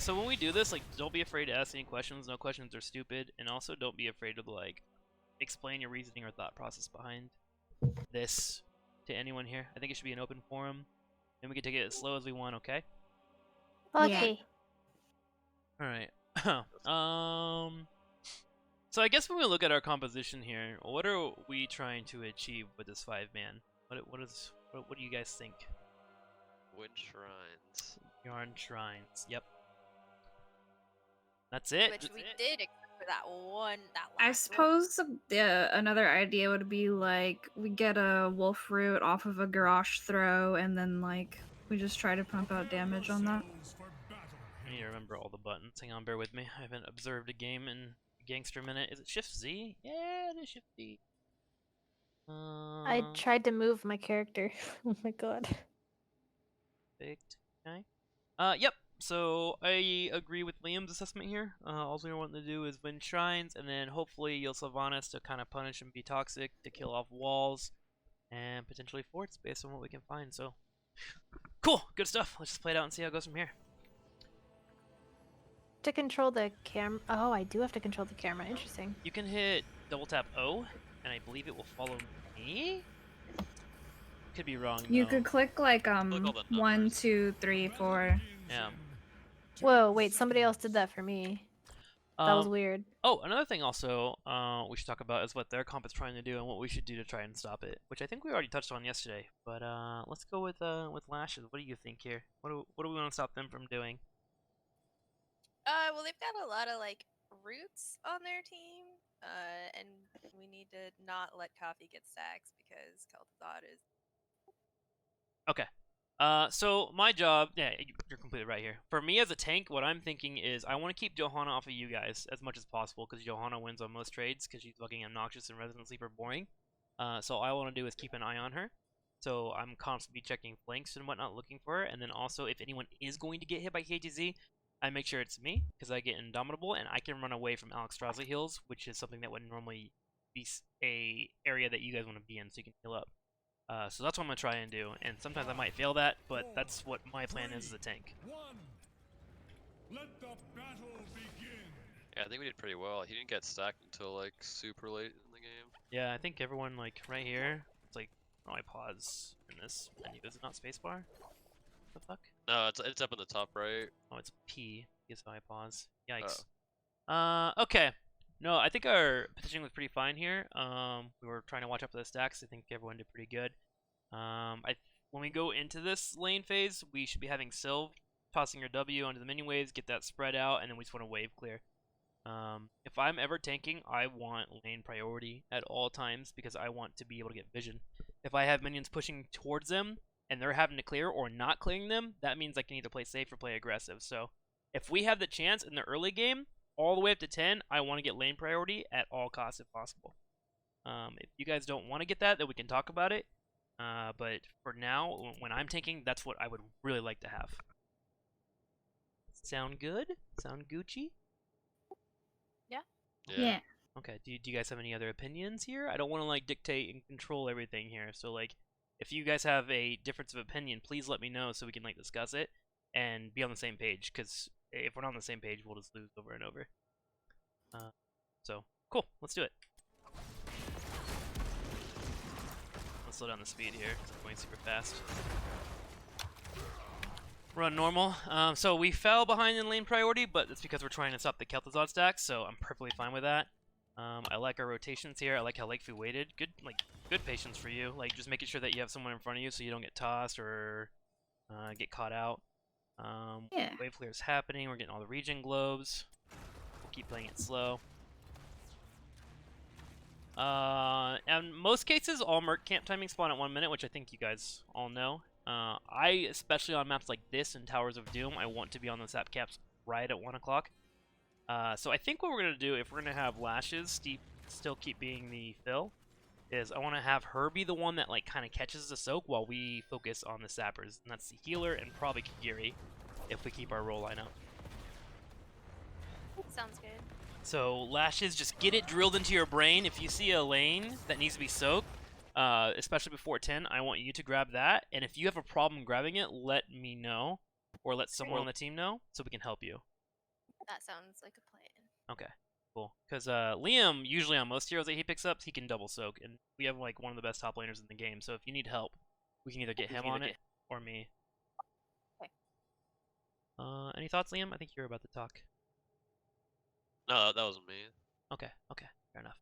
So when we do this, like, don't be afraid to ask any questions. No questions are stupid, and also don't be afraid to like explain your reasoning or thought process behind this to anyone here. I think it should be an open forum, and we can take it as slow as we want. Okay. Okay. All right. So I guess when we look at our composition here, what are we trying to achieve with this 5-man? What do you guys think? Wind Shrines. Yarn Shrines. Yep. That's it. Which we did, except for that one. I suppose another idea would be like we get a wolf root off of a garrosh throw, and then like we just try to pump out damage on that. I need to remember all the buttons. Hang on, bear with me. I haven't observed a game in Gangster Minute. Is it Shift Z? Yeah, it is Shift Z. I tried to move my character. Oh my god. Perfect. Okay. Yep. So I agree with Liam's assessment here. All we want to do is win shrines, and then hopefully you'll Sylvanas to kind of punish and be toxic, to kill off walls, and potentially forts based on what we can find. So, cool, good stuff. Let's just play it out and see how it goes from here. To control the camera. Oh, I do have to control the camera. Interesting. You can hit double tap O, and I believe it will follow me. Could be wrong. You though. could click like 1, 2, 3, 4. Yeah. Whoa, wait, somebody else did that for me. That was weird. Oh, another thing also we should talk about is what their comp is trying to do and what we should do to try and stop it, which I think we already touched on yesterday. But let's go with Lashes. What do you think here? What do we want to stop them from doing? Well, they've got a lot of like roots on their team, and we need to not let Coffee get stacks because Kel'Thuzad is. Okay. So my job, yeah, you're completely right here. For me as a tank, what I'm thinking is I want to keep Johanna off of you guys as much as possible because Johanna wins on most trades because she's fucking obnoxious and Resident Sleeper boring. So all I want to do is keep an eye on her. So I'm constantly checking flanks and whatnot, looking for her. And then also, if anyone is going to get hit by KTZ, I make sure it's me because I get Indomitable and I can run away from Alex Strazli heals, which is something that would normally be a area that you guys want to be in so you can heal up. So that's what I'm going to try and do, and sometimes I might fail that, but that's what my plan is as a tank. Let the battle begin. Yeah, I think we did pretty well. He didn't get stacked until like super late in the game. Yeah, I think everyone like right here, it's like, oh, I pause in this menu. Is it not spacebar? What the fuck? No, it's up in the top right. Oh, it's P. Is how I pause. Yikes. Okay. No, I think our positioning was pretty fine here. We were trying to watch out for the stacks. I think everyone did pretty good. When we go into this lane phase, we should be having Sylv tossing your W onto the minion waves, get that spread out, and then we just want to wave clear. If I'm ever tanking, I want lane priority at all times because I want to be able to get vision. If I have minions pushing towards them and they're having to clear or not clearing them, that means I can either play safe or play aggressive. So if we have the chance in the early game, all the way up to 10, I want to get lane priority at all costs if possible. If you guys don't want to get that, then we can talk about it. But for now, when I'm tanking, that's what I would really like to have. Sound good? Sound Gucci? Yeah. Okay, do you guys have any other opinions here? I don't want to like dictate and control everything here. So like, if you guys have a difference of opinion, please let me know so we can like discuss it and be on the same page, because if we're not on the same page, we'll just lose over and over. So, cool. Let's do it. Let's slow down the speed here, because I'm going super fast. Run normal. So we fell behind in lane priority, but it's because we're trying to stop the Kel'Thuzad stacks, so I'm perfectly fine with that. I like our rotations here. I like how Lakeview waited. Good patience for you. Like, just making sure that you have someone in front of you so you don't get tossed or get caught out. Yeah. Wave clear is happening. We're getting all the regen globes. We'll keep playing it slow. In most cases, all Merc camp timing spawn at 1 minute, which I think you guys all know. I, especially on maps like this and Towers of Doom, I want to be on the sap caps right at 1 o'clock. So I think what we're going to do, if we're going to have Lashes still keep being the fill, is I want to have her be the one that like kind of catches the soak while we focus on the sappers. And that's the healer and probably Kagiri if we keep our role line up. Sounds good. So Lashes, just get it drilled into your brain. If you see a lane that needs to be soaked, especially before 10, I want you to grab that. And if you have a problem grabbing it, let me know or let someone on the team know so we can help you. That sounds like a plan. Okay, cool. Because Liam, usually on most heroes that he picks up, he can double soak, and we have like one of the best top laners in the game. So if you need help, we can either get him on it or me. Okay. Any thoughts, Liam? I think you were about to talk. No, that wasn't me. Okay, fair enough.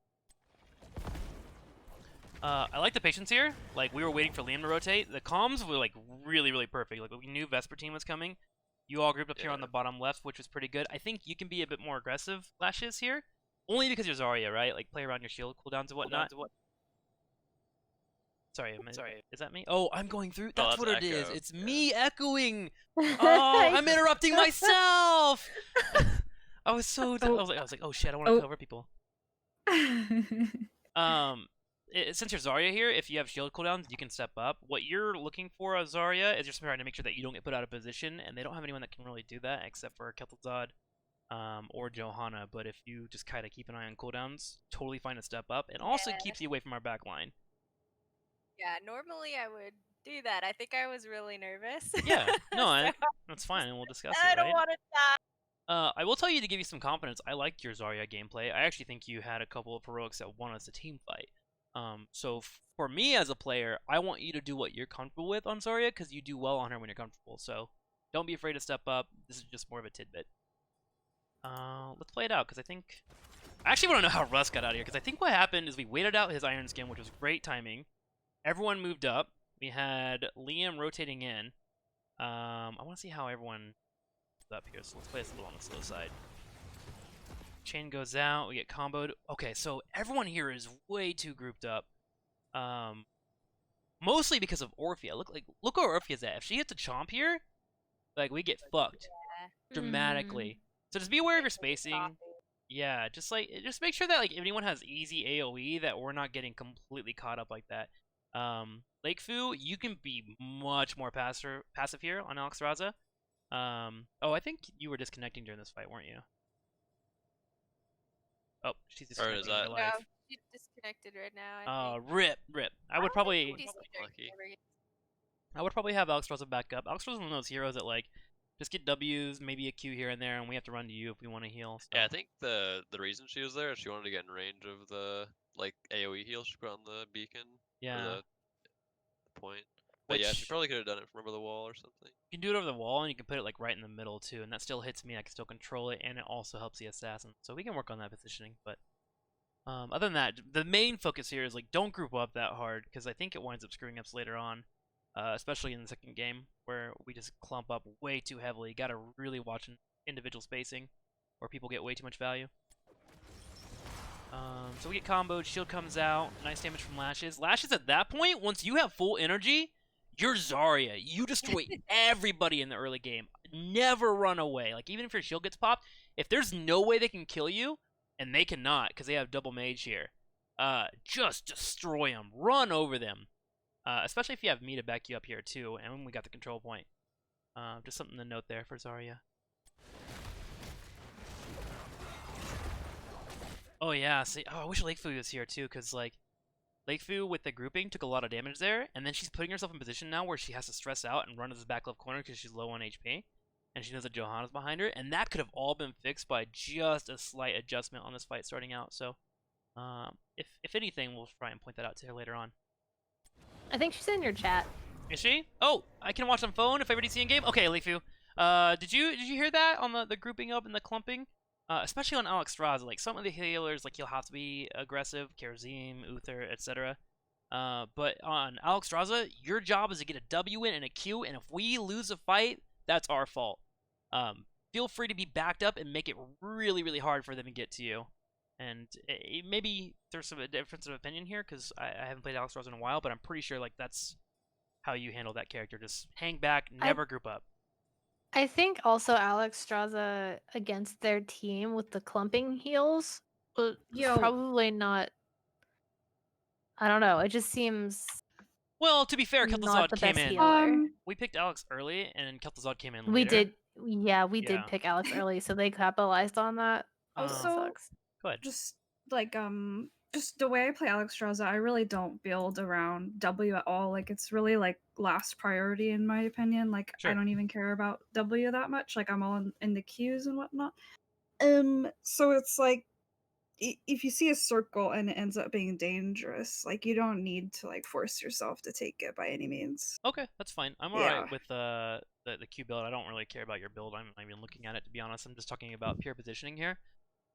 I like the patience here. Like, we were waiting for Liam to rotate. The comms were, like, really, really perfect. Like, we knew Vespertine was coming. You all grouped up here on the bottom left, which was pretty good. I think you can be a bit more aggressive, Lashes, here. Only because you're Zarya, right? Like, play around your shield cooldowns and whatnot. Sorry, is that me? Oh, I'm going through. That's what it is. It's me echoing. Oh, I'm interrupting myself. I was so. I was like, oh shit, I want to cover people. Since you're Zarya here, if you have shield cooldowns, you can step up. What you're looking for, Zarya, is you're trying to make sure that you don't get put out of position, and they don't have anyone that can really do that except for Kel'Thuzad, or Johanna. But if you just kind of keep an eye on cooldowns, totally fine to step up, and also keeps you away from our back line. Yeah, normally I would do that. I think I was really nervous. Yeah, no, that's fine, and we'll discuss it, right? I don't want to die. I will tell you to give you some confidence, I liked your Zarya gameplay. I actually think you had a couple of heroics that won us a team fight. So for me as a player, I want you to do what you're comfortable with on Zarya, because you do well on her when you're comfortable. So don't be afraid to step up. This is just more of a tidbit. Let's play it out, because I actually want to know how Russ got out of here, because I think what happened is we waited out his Iron Skin, which was great timing. Everyone moved up. We had Liam rotating in. I want to see how everyone moved up here, so let's play this a little on the slow side. Chain goes out, we get comboed. Okay, so everyone here is way too grouped up. Mostly because of Orphea. Look where Orphea's at. If she hits a chomp here, like, we get fucked dramatically. So just be aware of your spacing. Yeah, just make sure that, like, if anyone has easy AoE, that we're not getting completely caught up like that. Lakefu, you can be much more passive here on Alex Raza. Oh, I think you were disconnecting during this fight, weren't you? Oh, she's disconnecting in real life. No, she's disconnected right now. I think. Rip. I would probably Lucky. have Alex Raza back up. Alex Raza is one of those heroes that, like, just get W's, maybe a Q here and there, and we have to run to you if we want to heal. So. Yeah, I think the reason she was there is she wanted to get in range of the like AoE heal she put on the beacon. Yeah. Or the point. But yeah, she probably could have done it from over the wall or something. You can do it over the wall, and you can put it like right in the middle too, and that still hits me. I can still control it, and it also helps the assassin. So we can work on that positioning. But other than that, the main focus here is, like, don't group up that hard, because I think it winds up screwing us later on, especially in the second game where we just clump up way too heavily. You gotta really watch individual spacing, or people get way too much value. So we get comboed, shield comes out, nice damage from Lashes. Lashes at that point, once you have full energy, you're Zarya. You destroy everybody in the early game. Never run away. Like, even if your shield gets popped, if there's no way they can kill you, and they cannot because they have double mage here, just destroy them. Run over them. Especially if you have me to back you up here too, and when we got the control point. Just something to note there for Zarya. Oh yeah, see, I wish Lakefu was here too, because, like, Lakefu with the grouping took a lot of damage there, and then she's putting herself in position now where she has to stress out and run to this back left corner because she's low on HP, and she knows that Johanna's behind her, and that could have all been fixed by just a slight adjustment on this fight starting out. So, if anything, we'll try and point that out to her later on. I think she's in your chat. Is she? Oh, I can watch on phone if I already see in game. Okay, Lakefu. Did you hear that on the grouping up and the clumping? Especially on Alex Raza, like, some of the healers, like, you'll have to be aggressive, Karazim, Uther, etc. But on Alex Raza, your job is to get a W in and a Q, and if we lose a fight, that's our fault. Feel free to be backed up and make it really, really hard for them to get to you. And maybe there's some difference of opinion here, because I haven't played Alex Raza in a while, but I'm pretty sure, like, that's how you handle that character. Just hang back, never group up. I think also Alex Straza against their team with the clumping heals was probably not. I don't know. It just seems. Well, to be fair, not Kel'Thuzad the came best in. healer. We picked Alex early, and Kel'Thuzad came in later. We did. Yeah, we did pick Alex early, so they capitalized on that. Also, sucks. Go ahead. Just like just the way I play Alex Straza, I really don't build around W at all. Like, it's really, like, last priority in my opinion. Like, Sure. I don't even care about W that much. Like, I'm all in the queues and whatnot. So it's like if you see a circle and it ends up being dangerous, like you don't need to like force yourself to take it by any means. Okay, that's fine. I'm Yeah. alright with the Q build. I don't really care about your build. I'm not even looking at it, to be honest. I'm just talking about pure positioning here.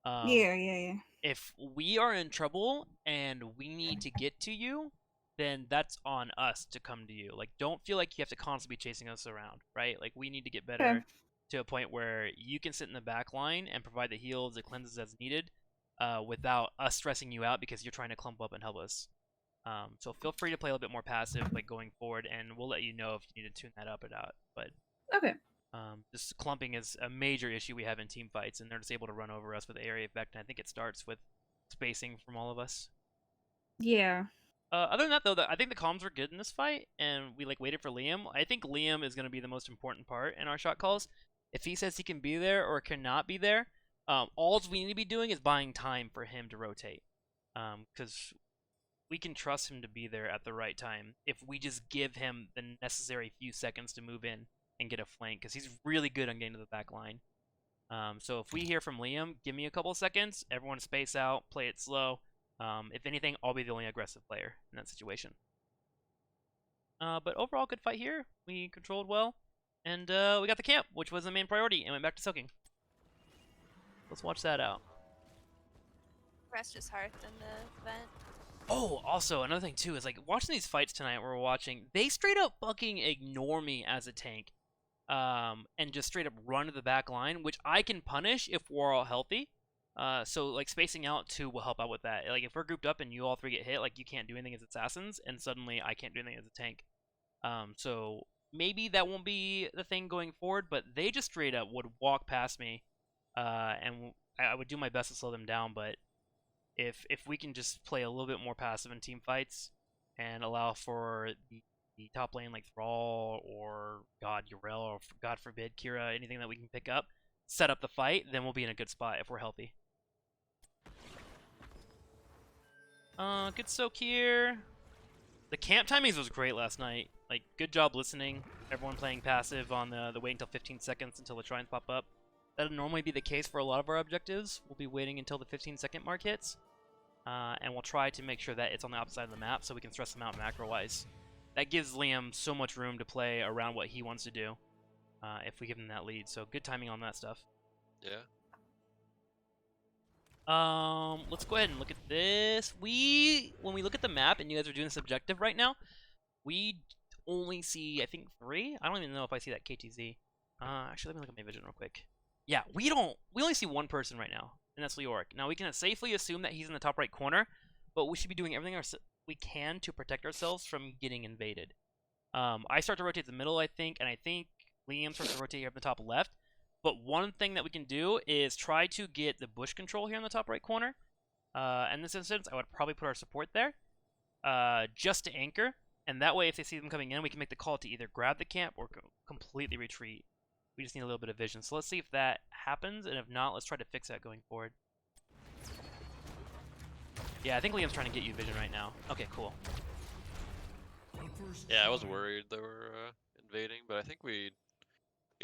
Yeah. If we are in trouble and we need to get to you, then that's on us to come to you. Like, don't feel like you have to constantly be chasing us around, right? Like, we need to get better Okay. to a point where you can sit in the back line and provide the heals, the cleanses as needed, without us stressing you out because you're trying to clump up and help us. So feel free to play a little bit more passive, like going forward, and we'll let you know if you need to tune that up or not. But Okay. this clumping is a major issue we have in team fights, and they're just able to run over us with area effect. And I think it starts with spacing from all of us. Yeah. Other than that, though, I think the comms were good in this fight, and we like waited for Liam. I think Liam is going to be the most important part in our shot calls. If he says he can be there or cannot be there, all we need to be doing is buying time for him to rotate, because we can trust him to be there at the right time if we just give him the necessary few seconds to move in and get a flank, because he's really good on getting to the back line. So if we hear from Liam, give me a couple seconds, everyone space out, play it slow. If anything, I'll be the only aggressive player in that situation. But overall, good fight here. We controlled well, and we got the camp, which was the main priority, and went back to soaking. Let's watch that out. Rest is Hearth in the event. Oh, also, another thing, too, is, like, watching these fights tonight we're watching, they straight up fucking ignore me as a tank. And just straight up run to the back line, which I can punish if we're all healthy. So, like, spacing out, too, will help out with that. Like, if we're grouped up and you all three get hit, like, you can't do anything as assassins, and suddenly I can't do anything as a tank. So maybe that won't be the thing going forward, but they just straight up would walk past me, and I would do my best to slow them down, but if we can just play a little bit more passive in team fights and allow for the top lane like Thrall or God Yrel or God forbid Kira, anything that we can pick up, set up the fight, then we'll be in a good spot if we're healthy. Good soak here. The camp timings was great last night. Like, good job listening. Everyone playing passive on the wait until 15 seconds until the shrines pop up. That'll normally be the case for a lot of our objectives. We'll be waiting until the 15-second mark hits. And we'll try to make sure that it's on the opposite side of the map so we can stress them out macro-wise. That gives Liam so much room to play around what he wants to do if we give him that lead. So good timing on that stuff. Yeah. Let's go ahead and look at this. When we look at the map and you guys are doing this objective right now, we only see, I think, 3? I don't even know if I see that KTZ. Actually, let me look at my vision real quick. Yeah, we only see one person right now, and that's Leoric. Now, we can safely assume that he's in the top right corner, but we should be doing everything we can to protect ourselves from getting invaded. I start to rotate the middle, I think, and I think Liam starts to rotate here up the top left. But one thing that we can do is try to get the bush control here in the top right corner. In this instance, I would probably put our support there, just to anchor. And that way, if they see them coming in, we can make the call to either grab the camp or completely retreat. We just need a little bit of vision. So let's see if that happens, and if not, let's try to fix that going forward. Yeah, I think Liam's trying to get you vision right now. Okay, cool. Yeah, I was worried they were invading, but I think we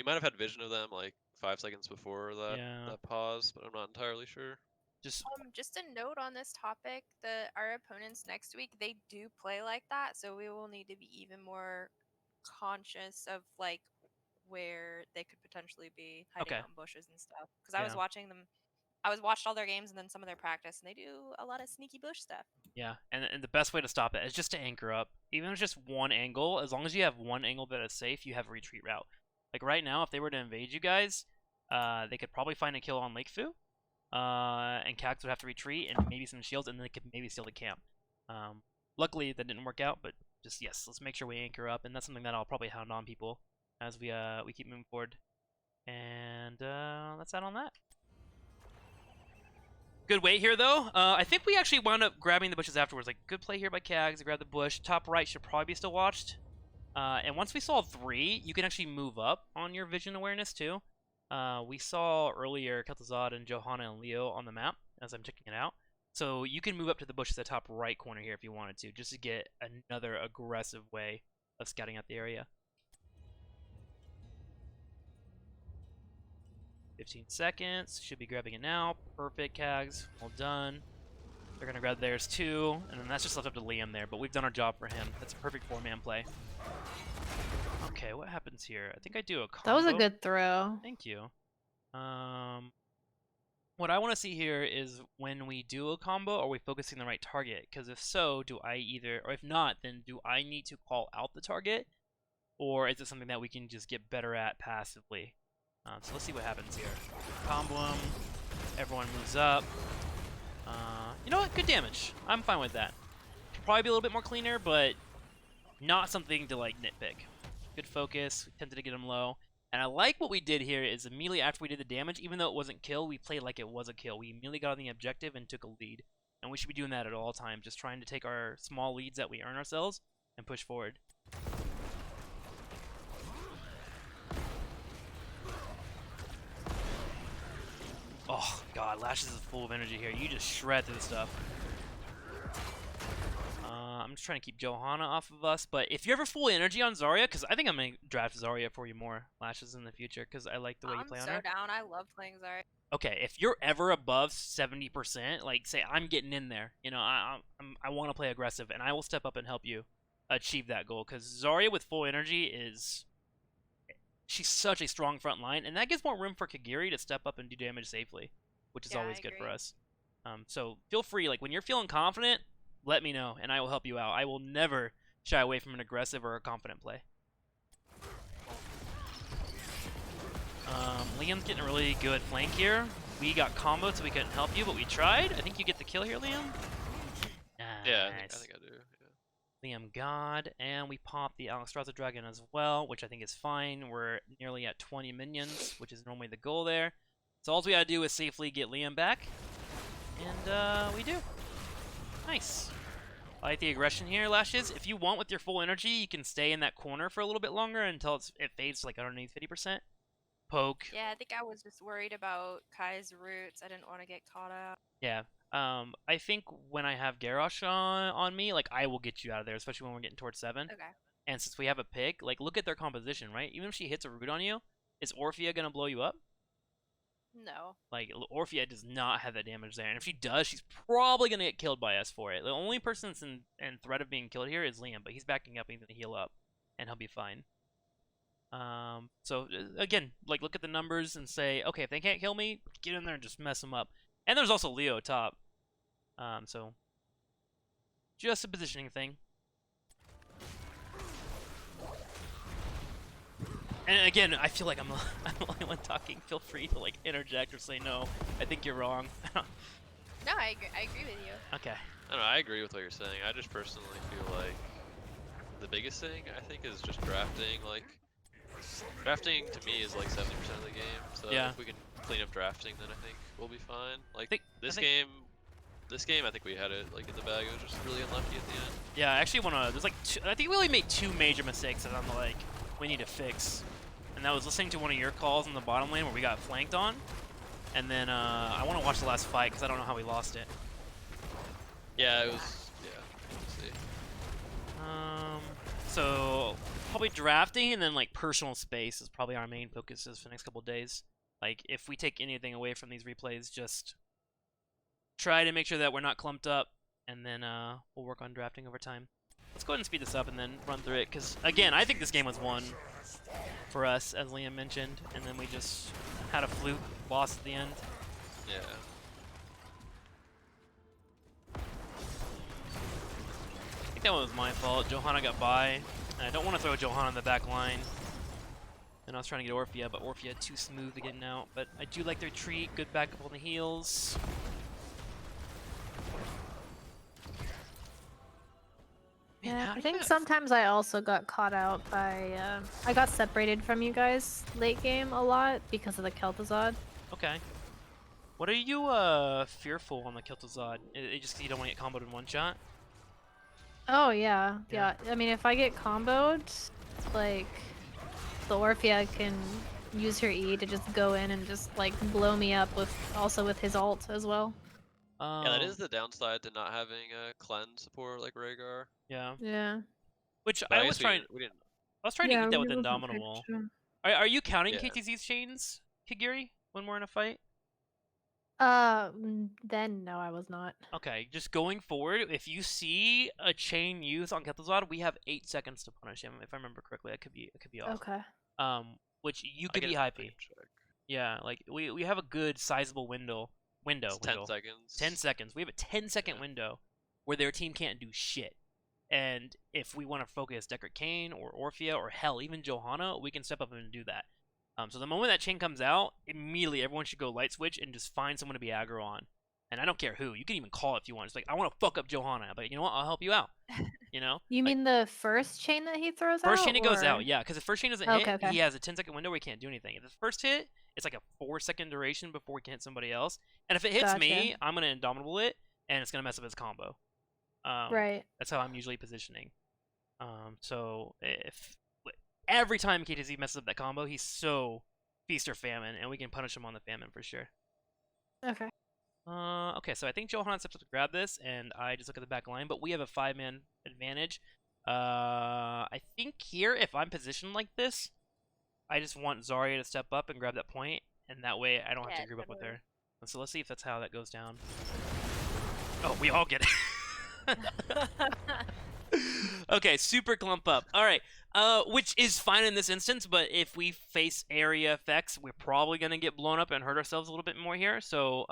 might have had vision of them like 5 seconds before that pause, but I'm not entirely sure. Just a note on this topic: our opponents next week, they do play like that, so we will need to be even more conscious of like where they could potentially be hiding out in bushes and stuff. Because I was watching them, watched all their games and then some of their practice, and they do a lot of sneaky bush stuff. Yeah, and the best way to stop it is just to anchor up. Even if it's just one angle, as long as you have one angle that is safe, you have a retreat route. Like right now, if they were to invade you guys, they could probably find a kill on Lake Fu, and Cax would have to retreat and maybe some shields, and then they could maybe steal the camp. Luckily, that didn't work out, but just yes, let's make sure we anchor up, and that's something that I'll probably hound on people as we keep moving forward. And that's that on that. Good wait here, though. I think we actually wound up grabbing the bushes afterwards. Like, good play here by Cags. Grab the bush. Top right should probably be still watched. And once we saw 3, you can actually move up on your vision awareness, too. We saw earlier Kel'Thuzad and Johanna and Leo on the map as I'm checking it out. So you can move up to the bushes at the top right corner here if you wanted to, just to get another aggressive way of scouting out the area. 15 seconds. Should be grabbing it now. Perfect, Kags. Well done. They're going to grab theirs too. And then that's just left up to Liam there. But we've done our job for him. That's a perfect 4-man play. Okay, what happens here? I think I do a combo. That was a good throw. Thank you. What I want to see here is when we do a combo, are we focusing the right target? Because if so, do I either, or if not, then do I need to call out the target? Or is it something that we can just get better at passively? So let's see what happens here. Combo him. Everyone moves up. You know what? Good damage. I'm fine with that. Could probably be a little bit more cleaner, but not something to like nitpick. Good focus. We tempted to get him low. And I like what we did here is immediately after we did the damage, even though it wasn't kill, we played like it was a kill. We immediately got on the objective and took a lead. And we should be doing that at all times, just trying to take our small leads that we earn ourselves and push forward. Oh, God, Lashes is full of energy here. You just shred through the stuff. I'm just trying to keep Johanna off of us, but if you're ever full energy on Zarya, because I think I'm going to draft Zarya for you more, Lashes, in the future, because I like the way you play on her. I'm so down. I love playing Zarya. Okay, if you're ever above 70%, like, say, I'm getting in there. You know, I want to play aggressive, and I will step up and help you achieve that goal, because Zarya with full energy is... She's such a strong front line, and that gives more room for Kagiri to step up and do damage safely, which is always good for us. So feel free, like, when you're feeling confident, let me know, and I will help you out. I will never shy away from an aggressive or a confident play. Liam's getting a really good flank here. We got comboed, so we couldn't help you, but we tried. I think you get the kill here, Liam. Nice. Yeah, I think I do. Yeah. Liam God, and we pop the Alexstrasza Dragon as well, which I think is fine. We're nearly at 20 minions, which is normally the goal there. So all we gotta do is safely get Liam back, and we do. Nice. I like the aggression here, Lashes. If you want with your full energy, you can stay in that corner for a little bit longer until it fades to like underneath 50%. Poke. Yeah, I think I was just worried about Kai's roots. I didn't want to get caught out. Yeah. I think when I have Garrosh on me, like, I will get you out of there, especially when we're getting towards 7. Okay. And since we have a pick, like, look at their composition, right? Even if she hits a root on you, is Orphea gonna blow you up? No. Like, Orphea does not have that damage there, and if she does, she's probably gonna get killed by us for it. The only person that's in threat of being killed here is Liam, but he's backing up and he's gonna heal up, and he'll be fine. So again, like, look at the numbers and say, okay, if they can't kill me, get in there and just mess them up. And there's also Leo top. So just a positioning thing. And again, I feel like I'm the only one talking. Feel free to like interject or say no. I think you're wrong. No, I agree with you. Okay. I don't know, I agree with what you're saying. I just personally feel like the biggest thing, I think, is just drafting. Like, drafting to me is like 70% of the game. So yeah. If we can clean up drafting, then I think we'll be fine. Like, this game, I think we had it like in the bag. It was just really unlucky at the end. Yeah, I actually want to. There's like I think we only made 2 major mistakes that I'm like, we need to fix. And that was listening to one of your calls in the bottom lane where we got flanked on. And then I want to watch the last fight because I don't know how we lost it. Yeah, it was. Yeah, we'll see. So probably drafting and then like personal space is probably our main focuses for the next couple of days. Like, if we take anything away from these replays, just try to make sure that we're not clumped up, and then we'll work on drafting over time. Let's go ahead and speed this up and then run through it, because, again, I think this game was won for us, as Liam mentioned, and then we just had a fluke loss at the end. Yeah. I think that one was my fault. Johanna got by, and I don't want to throw Johanna in the back line. And I was trying to get Orphea, but Orphea too smooth to getting out. But I do like the retreat, good backup on the heals. Yeah, I think sometimes I also got caught out by, I got separated from you guys late game a lot because of the Kel'Thuzad. Okay. What are you fearful on the Kel'Thuzad? It just 'cause you don't want to get comboed in one shot? Oh yeah, yeah. I mean, if I get comboed, like, the Orphea can use her E to just go in and just like blow me up with his alt as well. Yeah, that is the downside to not having a cleanse support like Rhaegar. Yeah. Yeah. Which But I was trying. We didn't. I was trying to eat that with Indomitable. Are you counting KTZ's chains, Kagiri? when we're in a fight? Then no, I was not. Okay, just going forward, if you see a chain used on Kettlezod, we have 8 seconds to punish him. If I remember correctly, it could be off. Okay. Which you I could be can hypey. check. Yeah, like we have a good sizable window. It's 10 seconds. 10 seconds. We have a 10-second window where their team can't do shit. And if we want to focus Deckard Cain or Orphea or hell, even Johanna, we can step up and do that. So the moment that chain comes out, immediately everyone should go light switch and just find someone to be aggro on. And I don't care who. You can even call if you want. It's like, I want to fuck up Johanna, but you know what? I'll help you out. You know? You Like, mean the first chain that he throws out? first chain it goes or- out, yeah. Because if first chain doesn't Okay, hit, okay. he has a 10-second window where he can't do anything. If the first hit, it's like a 4-second duration before he can hit somebody else. And if it hits me, Gotcha. I'm going to Indomitable it, and it's going to mess up his combo. Right. That's how I'm usually positioning. So if every time KTZ messes up that combo, he's so feast or famine, and we can punish him on the famine for sure. Okay. Okay, so I think Johan steps up to grab this, and I just look at the back line, but we have a 5-man advantage. I think here, if I'm positioned like this, I just want Zarya to step up and grab that point, and that way I don't have Yeah, to group up with totally. her. And so let's see if that's how that goes down. Oh, we all get it. Okay, super clump up. All right, which is fine in this instance, but if we face area effects, we're probably gonna get blown up and hurt ourselves a little bit more here. So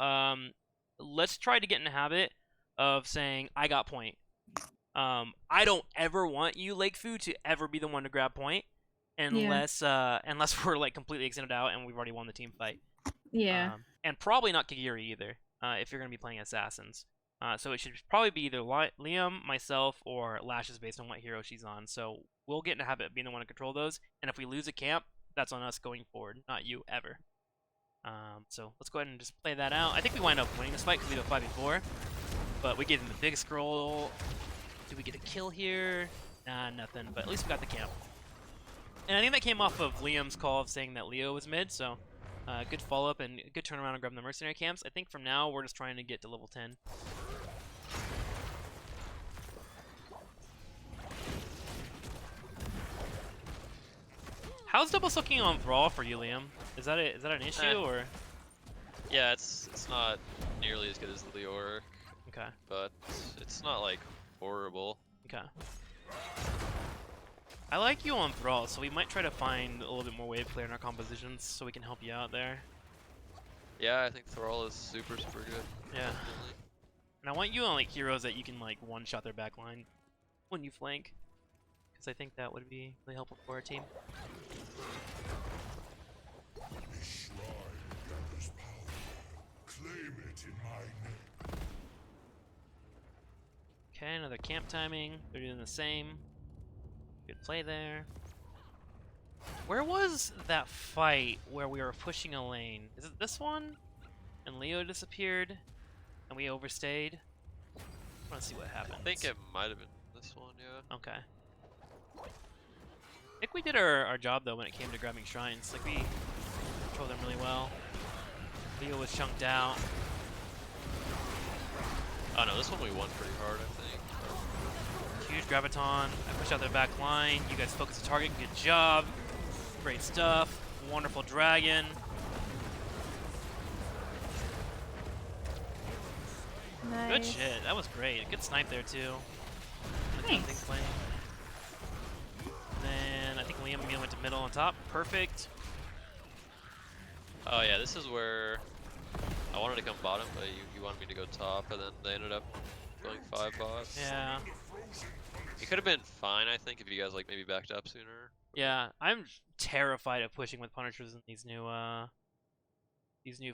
let's try to get in the habit of saying, I got point. I don't ever want you, Lakefu, to ever be the one to grab point, unless unless we're like completely extended out and we've already won the team fight. Yeah. And probably not Kagiri either, if you're gonna be playing assassins. So it should probably be either Liam, myself, or Lashes based on what hero she's on. So we'll get in the habit of being the one to control those. And if we lose a camp, that's on us going forward, not you ever. So let's go ahead and just play that out. I think we wind up winning this fight because we have a 5v4. But we gave them the big scroll. Do we get a kill here? Nah, nothing. But at least we got the camp. And I think that came off of Liam's call of saying that Leo was mid. So good follow-up and good turnaround and grabbing the mercenary camps. I think from now, we're just trying to get to level 10. How's double sucking on Thrall for you, Liam? Is that an issue or? Yeah, it's not nearly as good as the Leoric, Okay. but it's not like horrible. Okay. I like you on Thrall, so we might try to find a little bit more wave clear in our compositions so we can help you out there. Yeah, I think Thrall is super good. Yeah. Definitely. And I want you on like heroes that you can like one-shot their backline when you flank, because I think that would be really helpful for our team. Claim it in my name. Okay, another camp timing. They're doing the same. Good play there. Where was that fight where we were pushing a lane? Is it this one? And Leo disappeared, and we overstayed. I want to see what happened. I think it might have been this one, yeah. Okay. I think we did our job though when it came to grabbing shrines. Like we controlled them really well. Leo was chunked out. Oh no, this one we won pretty hard, I think. Huge graviton. I pushed out their back line. You guys focus the target. Good job. Great stuff. Wonderful dragon. Nice. Good shit. That was great. Good snipe there too. Thanks. Playing. Then I think Liam went to middle on top. Perfect. Oh yeah, this is where I wanted to come bottom, but you wanted me to go top, and then they ended up going 5 bots. Yeah. It could have been fine, I think, if you guys like maybe backed up sooner. Yeah. I'm terrified of pushing with punishers in these new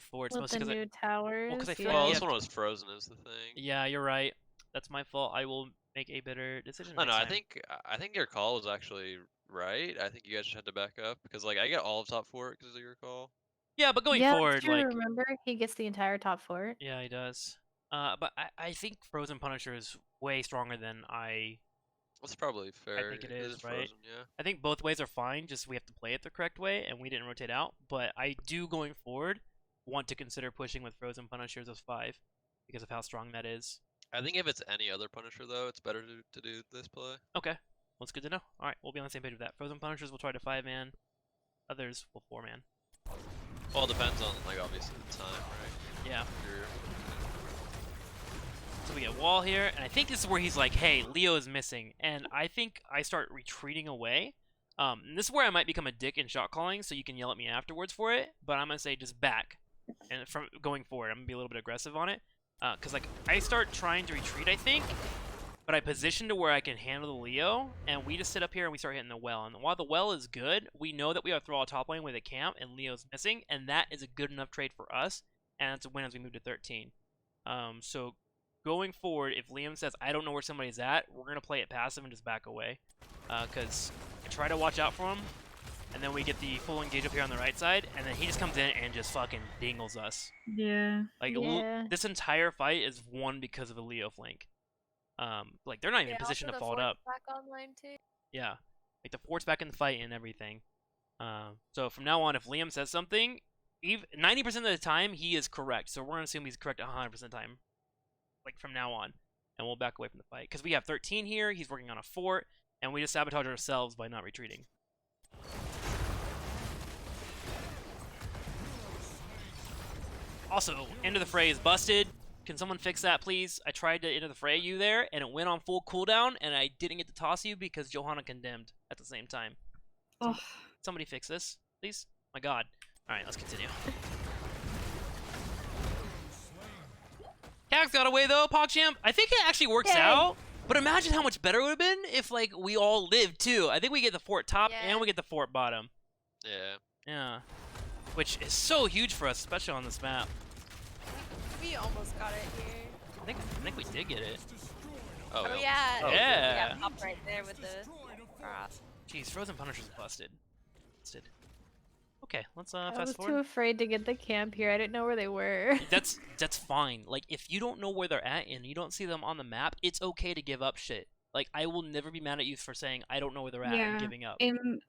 forts. With Mostly the 'cause new towers. 'cause I feel yeah. Well, like this yeah. one was frozen is the thing. Yeah, you're right. That's my fault. I will make a better decision. No, next I time. think your call was actually right. I think you guys just had to back up because like I get all of top 4 because of your call. Yeah, but going yeah, forward, true. like Remember, he gets the entire top fort. yeah, he does. But I think Frozen Punisher is way stronger than That's probably fair. think it It is, right? frozen, yeah. I think both ways are fine, just we have to play it the correct way, and we didn't rotate out. But I do, going forward, want to consider pushing with Frozen Punishers as 5, because of how strong that is. I think if it's any other Punisher though, it's better to do this play. Okay, well, it's good to know. Alright, we'll be on the same page with that. Frozen Punishers will try to 5-man, others will 4-man. Well, it depends on like obviously the time, right? Yeah. You're... So we get wall here, and I think this is where he's like, hey, Leo is missing. And I think I start retreating away. And this is where I might become a dick in shot calling, so you can yell at me afterwards for it. But I'm going to say just back. And from going forward, I'm going to be a little bit aggressive on it. Because like I start trying to retreat, I think. But I position to where I can handle the Leo, and we just sit up here and we start hitting the well. And while the well is good, we know that we have to throw a top lane with a camp, and Leo's missing, and that is a good enough trade for us, and it's a win as we move to 13. So going forward, if Liam says, I don't know where somebody's at, we're going to play it passive and just back away. Because I try to watch out for him, and then we get the full engage up here on the right side, and then he just comes in and just fucking dingles us. Yeah. Like, Yeah. this entire fight is won because of a Leo flank. Like, they're not even in position to follow it up. Back online too. Yeah. Like, the fort's back in the fight and everything. So from now on, if Liam says something, 90% of the time, he is correct. So we're going to assume he's correct 100% of the time. Like, from now on. And we'll back away from the fight. Because we have 13 here, he's working on a fort, and we just sabotage ourselves by not retreating. Also, End of the Fray is busted. Can someone fix that, please? I tried to End of the Fray you there, and it went on full cooldown, and I didn't get to toss you because Johanna condemned at the same time. Oh. Somebody fix this, please? My god. Alright, let's continue. Cag's got away, though, PogChamp. I think it actually works Yay. out, but imagine how much better it would have been if, like, we all lived, too. I think we get the fort top, Yeah. and we get the fort bottom. Yeah. Yeah. Which is so huge for us, especially on this map. We almost got it here. I think we did get it. Oh, Oh well. yeah. Oh, Yeah, pop right there with the cross. Jeez, Frozen Punisher's busted. Busted. Okay, let's I was fast too forward. afraid to get the camp here. I didn't know where they were. That's fine. Like, if you don't know where they're at and you don't see them on the map, it's okay to give up shit. Like, I will never be mad at you for saying I don't know where they're at and giving up. In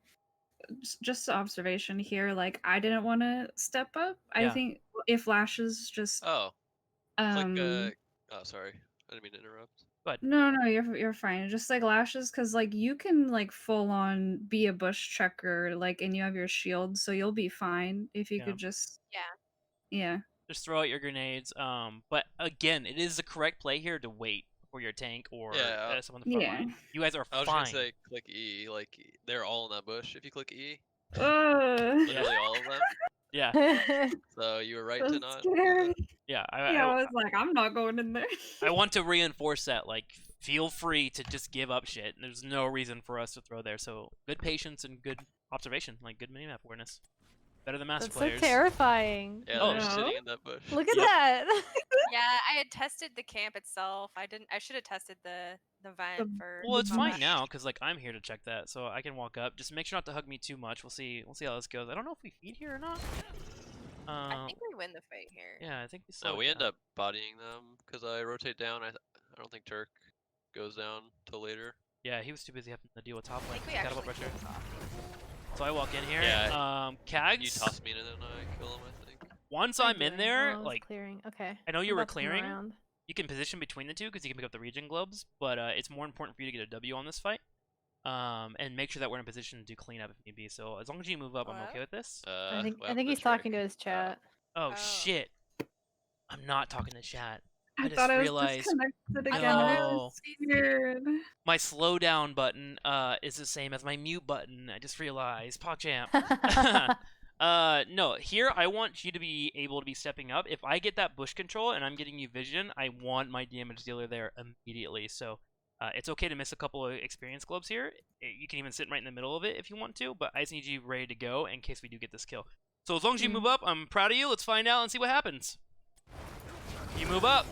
just observation here, like I didn't want to step up. I Yeah. think if Lashes just Oh, um like oh, sorry. I didn't mean to interrupt. no, you're fine. Just like Lashes, because like you can like full on be a bush checker, like, and you have your shield, so you'll be fine if you Yeah. could just Yeah. yeah. Just throw out your grenades. But again, it is the correct play here to wait for your tank or Yeah, someone on the front Yeah. line. You guys are I was fine. gonna say click E, like they're all in that bush. If you click E, Ugh. literally all of them. Yeah, So you were right So to not. do scary. that. yeah. Yeah, I was like, I'm not going in there. I want to reinforce that. Like, feel free to just give up shit. There's no reason for us to throw there. So good patience and good observation, like good minimap awareness. Better than master That's so players. terrifying. Yeah, Oh. they're just No. sitting in that bush. Look at Yep. that. Yeah, I had tested the camp itself. I didn't. I should have tested the vent for. Well, it's the fine bush. now because like I'm here to check that, so I can walk up. Just make sure not to hug me too much. We'll see. We'll see how this goes. I don't know if we feed here or not. I think we win the fight here. Yeah, I think we. slow No, it we end down. up bodying them because I rotate down. I don't think Turk goes down till later. Yeah, he was too busy having to deal with top I lane. think we Catapult actually pressure. killed off. So I walk in here. Yeah, You Cags. toss me in and then I kill him. I think. Once What are I'm you in doing? there, Oh, I was like clearing. Okay. I know I'm you were about to come clearing. around. You can position between the two because you can pick up the region globes, but it's more important for you to get a W on this fight. And make sure that we're in a position to clean up if need be. So as long as you move up, I'm What? okay with this. I think What I happened think to he's Turk? talking to his chat. Oh Oh. shit! I'm not talking to chat. I just thought I was realized disconnected I again. thought I it No. was was scared. my slowdown button is the same as my mute button. I just realized. PogChamp. No, here I want you to be able to be stepping up. If I get that bush control and I'm getting you vision, I want my damage dealer there immediately. So it's okay to miss a couple of experience globes here. You can even sit right in the middle of it if you want to, but I just need you ready to go in case we do get this kill. So as long as you move up, I'm proud of you. Let's find out and see what happens. You move up.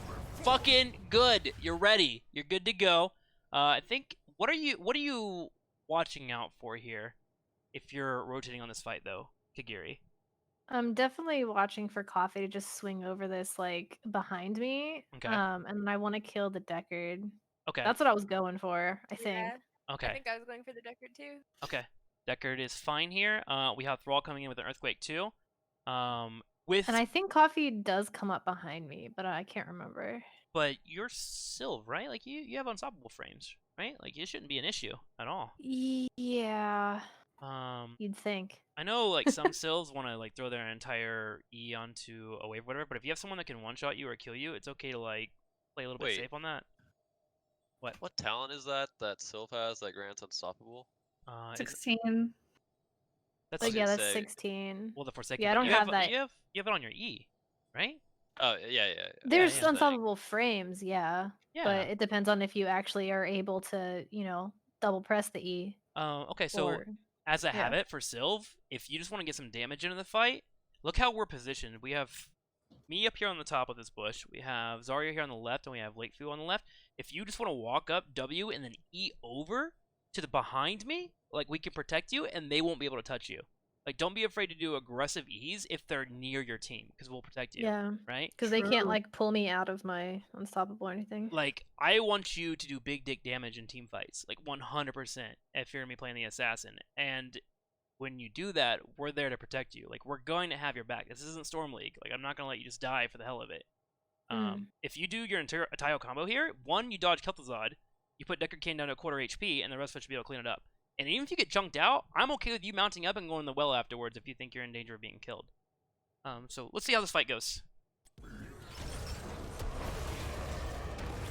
Fucking good. You're ready. You're good to go. I think what are you watching out for here if you're rotating on this fight though, Kagiri? I'm definitely watching for Coffee to just swing over this like behind me. Okay. And then I want to kill the Deckard. Okay. That's what I was going for, I think. Yeah, I Okay. think I was going for the Deckard too. Okay. Deckard is fine here. We have Thrall coming in with an Earthquake too. With And I think Coffee does come up behind me, but I can't remember. but you're Sylve, right? Like you have unstoppable frames, right? Like it shouldn't be an issue at all. Yeah. You'd think. I know like some Sylphs want to like throw their entire E onto a wave or whatever, but if you have someone that can one-shot you or kill you, it's okay to like play a little bit Wait. safe on that. What talent is that Sylph has that grants unstoppable? Is 16. that's Like, Okay, yeah, that's say- 16. well the Forsaken. Yeah, I but don't you have that. You have it on your E, right? Oh yeah. There's yeah. unstoppable frames, yeah. Yeah. But it depends on if you actually are able to, double press the E. Okay, so Or as a yeah. habit for Sylve, if you just want to get some damage into the fight, look how we're positioned. We have me up here on the top of this bush. We have Zarya here on the left, and we have Lakefu on the left. If you just want to walk up W and then E over to the behind me, like we can protect you, and they won't be able to touch you. Like, don't be afraid to do aggressive E's if they're near your team, because we'll protect you. Yeah. Right? Because they can't True. like pull me out of my unstoppable or anything. Like, I want you to do big dick damage in team fights, like 100%, if you're gonna be playing the assassin. And when you do that, we're there to protect you. Like, we're going to have your back. This isn't Storm League. Like, I'm not gonna let you just die for the hell of it. If you do your entire Tayo combo here, one, you dodge Kel'Thuzad, you put Deckard Cain down to a quarter HP, and the rest of us should be able to clean it up. And even if you get junked out, I'm okay with you mounting up and going in the well afterwards if you think you're in danger of being killed. So let's see how this fight goes.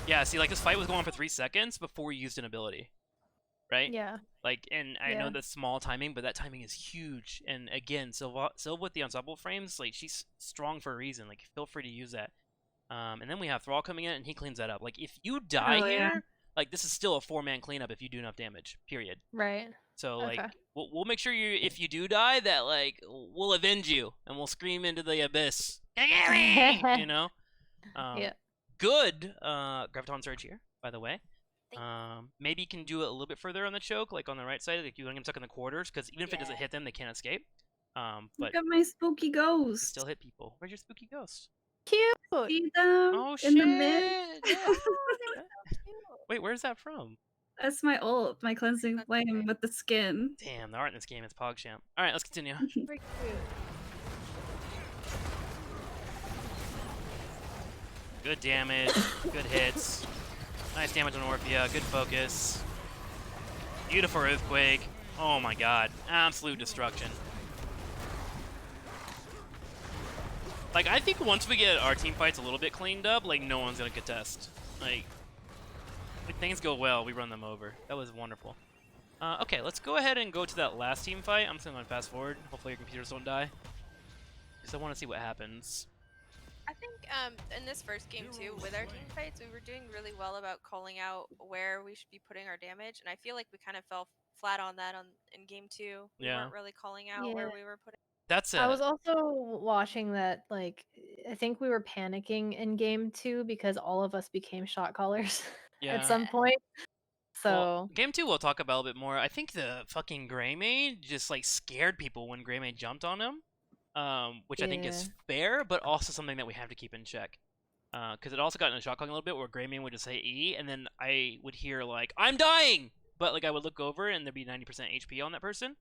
Yeah, see, like, this fight was going on for 3 seconds before we used an ability. Right? Yeah. Like, and I know Yeah. that's small timing, but that timing is huge. And again, Sylve with the unstoppable frames, like, she's strong for a reason. Like, feel free to use that. And then we have Thrall coming in, and he cleans that up. Like, if you die Oh, yeah. here, like, this is still a 4-man cleanup if you do enough damage, period. Right. So, like, Okay. we'll make sure if you do die, that, like, we'll avenge you, and we'll scream into the abyss. You know? Yeah. Good Graviton Surge here, by the way. Thanks. Maybe you can do it a little bit further on the choke, like on the right side, like you want him stuck in the quarters, because even if it doesn't hit them, they can't escape. But Look at my spooky you ghost. still hit people. Where's your spooky ghost? Cute. See them Oh, in the mid? shit! Yeah. Wait, where's that from? That's my ult, my cleansing That's flame okay. with the skin. Damn, the art in this game is PogChamp. Alright, let's continue. Super cute. Good damage, good hits. Nice damage on Orphea, good focus. Beautiful Earthquake. Oh my god, absolute destruction. Like, I think once we get our team fights a little bit cleaned up, like, no one's gonna contest. Like, if things go well, we run them over. That was wonderful. Okay, let's go ahead and go to that last team fight. I'm just gonna fast forward. Hopefully your computers don't die. Because I want to see what happens. I think in this first game too, with our team fights, we were doing really well about calling out where we should be putting our damage, and I feel like we kind of fell flat on that in game 2. We Yeah. weren't really calling out where Yeah. we were putting. That's it. I was also watching that, like, I think we were panicking in game 2 because all of us became shot callers Yeah. at some point. So, Well, game 2 we'll talk about a little bit more. I think the fucking Greymane just, like, scared people when Greymane jumped on him. Which I think is fair, but also something that we have to keep in check. Because it also got in a shot calling a little bit where Greymane would just say E, and then I would hear, like, I'm dying! But, like, I would look over and there'd be 90% HP on that person.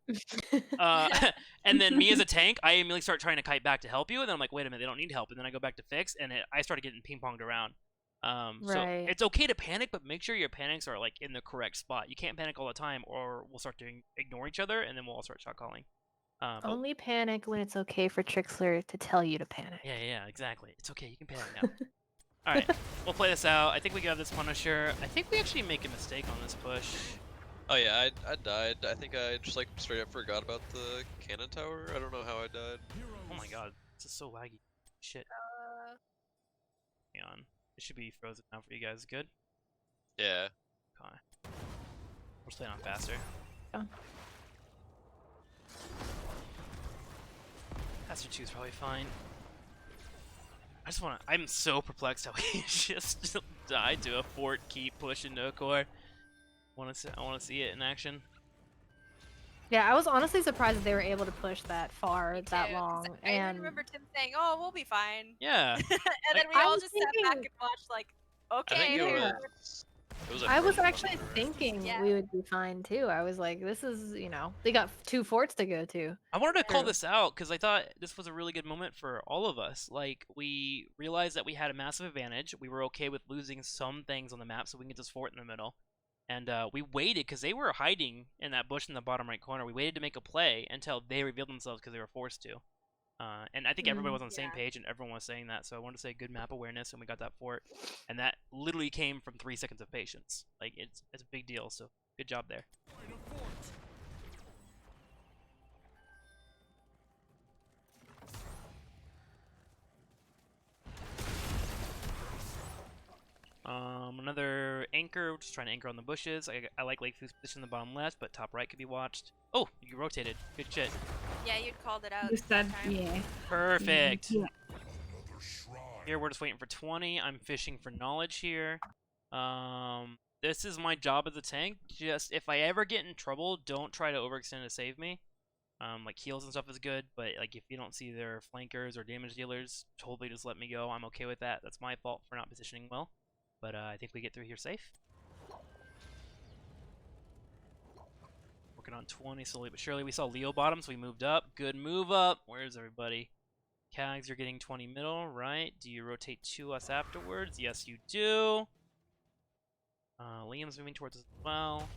And then me as a tank, I immediately start trying to kite back to help you, and then I'm like, wait a minute, they don't need help. And then I go back to fix, and I started getting ping-ponged around. So Right. it's okay to panic, but make sure your panics are, like, in the correct spot. You can't panic all the time, or we'll start to ignore each other, and then we'll all start shot calling. But- only panic when it's okay for Trixler to tell you to panic. Yeah, exactly. It's okay, you can panic now. Alright, we'll play this out. I think we got this Punisher. I think we actually make a mistake on this push. Oh yeah, I died. I think I just like straight up forgot about the cannon tower. I don't know how I died. Oh my god, this is so laggy. Shit, hang on. It should be frozen now for you guys. Good? Yeah. Okay. We're just playing on faster. Yeah. Faster 2 is probably fine. I'm so perplexed how he just died to a fort keep push into a core. I want to see it in action. Yeah, I was honestly surprised that they were able to push that far, Me that too, 'cause long. I And remember Tim saying, "Oh, we'll be fine," Yeah. and then Like, we I all was just sat back thinking- and watched, like, I okay, think there it we was. It was. I was frozen actually one, right? thinking Yeah. we would be fine too. I was like, this is, they got 2 forts to go to. I wanted to call True. this out because I thought this was a really good moment for all of us. Like, we realized that we had a massive advantage. We were okay with losing some things on the map so we can get this fort in the middle. And we waited because they were hiding in that bush in the bottom right corner. We waited to make a play until they revealed themselves because they were forced to. And I think everybody was on the same page and everyone was saying that. So I wanted to say good map awareness, and we got that fort. And that literally came from 3 seconds of patience. Like it's a big deal. So good job there. Another anchor, just trying to anchor on the bushes. I like Lakefoo's position in the bottom left, but top right could be watched. Oh, you rotated. Good shit. Yeah, you'd called it out. You said, that time. yeah. Perfect. Yeah. Another shrine. Here we're just waiting for 20. I'm fishing for knowledge here. This is my job as a tank. Just if I ever get in trouble, don't try to overextend to save me. Like heals and stuff is good, but like if you don't see their flankers or damage dealers, totally just let me go. I'm okay with that. That's my fault for not positioning well. But I think we get through here safe. Working on 20 slowly but surely. We saw Leo bottom, so we moved up. Good move up. Where's everybody? Cags, you're getting 20 middle, right? Do you rotate to us afterwards? Yes, you do. Liam's moving towards us as well.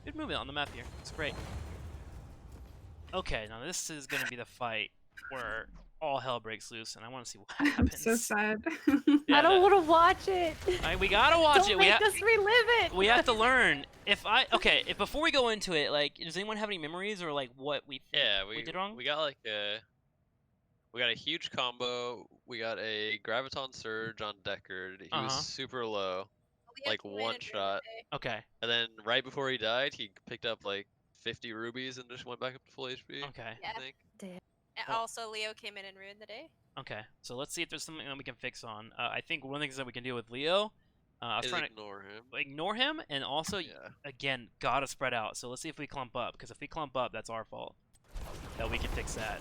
Good movement on the map here. It's great. Okay, now this is going to be the fight where all hell breaks loose, and I want to see what I'm happens. so sad. Yeah, I don't want to watch it. we gotta watch Don't it. make us relive it. We have to learn. If before we go into it, like, does anyone have any memories or like what we did wrong? We got like a huge combo. We got a graviton surge on Deckard. He was super low, Leo like came in one and shot. Okay. And then right before he died, he picked up like 50 rubies and just went back up to full HP. Okay. Yeah. I think. And Well- also, Leo came in and ruined the day. Okay. So let's see if there's something that we can fix on. I think one of the things that we can do with Leo, I was Is trying to ignore him, and also again gotta spread out. So let's see if we clump up, because if we clump up, that's our fault. That we can fix that.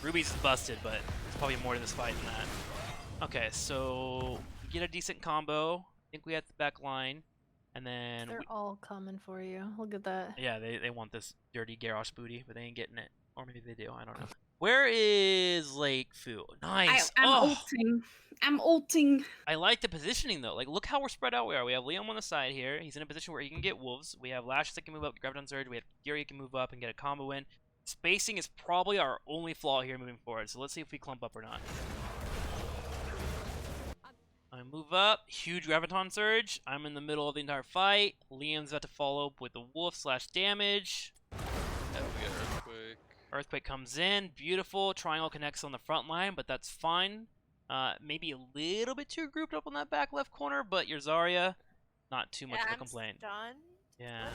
Rubies is busted, but there's probably more to this fight than that. Okay, so we get a decent combo. I think we have the back line, and then They're all coming for you. Look at that. yeah, they want this dirty Garrosh booty, but they ain't getting it. Or maybe they do, I don't know. Where is Lake Fu? Nice. I'm Oh, ulting. I'm ulting. I like the positioning though. Like, look how we're spread out we are. We have Liam on the side here. He's in a position where he can get wolves. We have Lashes that can move up, Graviton Surge. We have Gary can move up and get a combo in. Spacing is probably our only flaw here moving forward. So let's see if we clump up or not. I move up. Huge Graviton Surge. I'm in the middle of the entire fight. Liam's about to follow up with the wolf / damage. Yeah, we got Earthquake. Earthquake comes in, beautiful. Triangle connects on the front line, but that's fine. Maybe a little bit too grouped up on that back left corner, but your Zarya, not too much of a complaint. Stunned. Yeah.